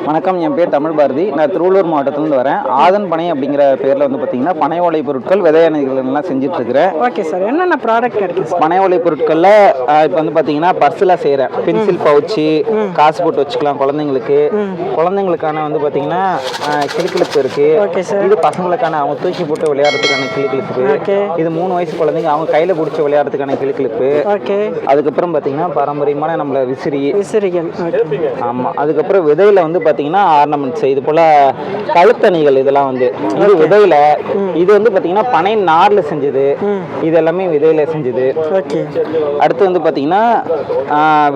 வணக்கம், என் பேர் தமிழ் பாரதி. நான் திருவள்ளூர் மாவட்டத்திலேருந்து வரேன். ஆதன் பனை அப்படிங்கிற பேரில் வந்து பார்த்தீங்கன்னா பனை ஓலை பொருட்கள், விதையணைகள் எல்லாம் செஞ்சுட்ருக்கிறேன். ஓகே சார், என்னென்ன ப்ராடக்ட் கிடைக்கும் சார்? பனை ஓலை பொருட்களில் இப்போ வந்து பார்த்தீங்கன்னா பர்ஸில் செய்கிறேன். பென்சில் பவுச்சு, காசு போட்டு வச்சுக்கலாம் குழந்தைங்களுக்கு. குழந்தைங்களுக்கான வந்து பார்த்தீங்கன்னா கிளிக்கிளிப்பு இருக்குது. Okay sir. இது பசங்களுக்கான அவங்க தூக்கி போட்டு விளையாடுறதுக்கான கிளிக்கிளிப்பு. ஓகே. இது 3 வயசு குழந்தைங்க அவங்க கையில் பிடிச்சி விளையாடுறதுக்கான கிளிக்கிளிப்பு. ஓகே. அதுக்கப்புறம் பார்த்தீங்கன்னா பாரம்பரியமான நம்மள விசிறிகள். ஆமாம். அதுக்கப்புறம் விதையில் வந்து பார்த்தீங்கன்னா ஆர்னமெண்ட்ஸ், இது போல் கழுத்தணிகள், இதெல்லாம் வந்து இது விதையில். இது வந்து பார்த்தீங்கன்னா பனை நாரில் செஞ்சது. இது எல்லாமே விதையில் செஞ்சது. ஓகே. அடுத்து வந்து பார்த்தீங்கன்னா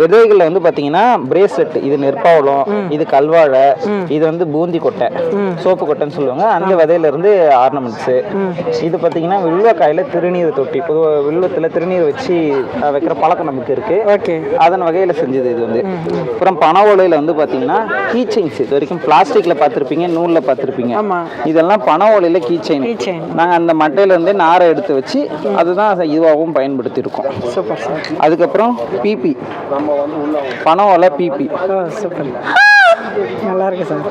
விதைகளில் வந்து பார்த்தீங்கன்னா பிரேஸ்லெட், இது நெற்பாவளம், இது கல்வாழை, இது வந்து பூந்தி கொட்டை, சோப்பு கொட்டைன்னு சொல்லுவாங்க. அந்த விதையிலேருந்து ஆர்னமெண்ட்ஸு. இது பார்த்தீங்கன்னா வில்வக்காயில் திருநீர் தொட்டி, பொதுவாக வில்வத்தில் திருநீர் வச்சு வைக்கிற பழக்கம் நமக்கு இருக்குது. ஓகே. அதன் வகையில் செஞ்சது இது வந்து. அப்புறம் பனை ஓலையில் வந்து பார்த்தீங்கன்னா கீச்செயின்ஸ், இது வரைக்கும் பிளாஸ்டிக்கில் பார்த்துருப்பீங்க, நூலில் பார்த்துருப்பீங்க. இதெல்லாம் பனை ஓலையில் கீச்செயின். நாங்கள் அந்த மட்டையிலேருந்தே நாரை எடுத்து வச்சு அதுதான் இதுவாகவும் பயன்படுத்தியிருக்கோம். Super sir. அதுக்கப்புறம் பிபி, பனை ஓலை பிபி. சூப்பர், நல்லா இருக்கு சார்.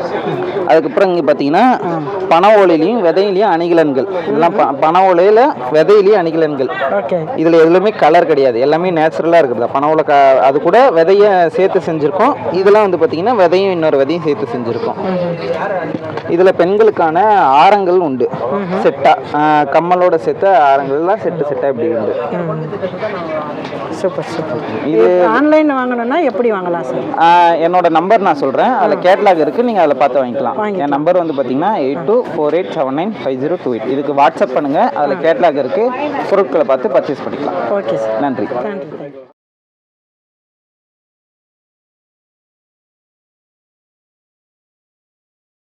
அதுக்கப்புறம் இங்கே பார்த்தீங்கன்னா பனை ஓலையிலையும் விதையிலையும் அணிகலன்கள். இதெல்லாம் பனை ஓலையில் விதையிலையும் அணிகலன்கள். ஓகே. இதில் எதுலையுமே கலர் கிடையாது, எல்லாமே நேச்சுரலாக இருக்குது. பனை ஓலை அது கூட விதையை சேர்த்து செஞ்சுருக்கோம். இதெல்லாம் வந்து பார்த்தீங்கன்னா விதையும் இன்னொரு விதையும் சேர்த்து செஞ்சுருக்கோம். இதில் பெண்களுக்கான ஆரங்கள் உண்டு, செட்டாக கம்மலோட சேர்த்த ஆரங்கள்லாம் செட்டாக இப்படி உண்டு. Super super. இது ஆன்லைனில் வாங்கணும்னா எப்படி வாங்கலாம் சார்? என்னோட நம்பர் நான் சொல்கிறேன், அதில் கேட்லாக் இருக்குது, நீங்கள் அதில் பார்த்து வாங்கிக்கலாம். என் நம்பர் வந்து பார்த்தீங்கன்னா 8248795028. இதுக்கு வாட்ஸ்அப் பண்ணுங்கள், அதில் கேட்லாக் இருக்குது, பொருட்களை பார்த்து பர்ச்சேஸ் பண்ணிக்கலாம். ஓகே சார், நன்றி. நன்றி.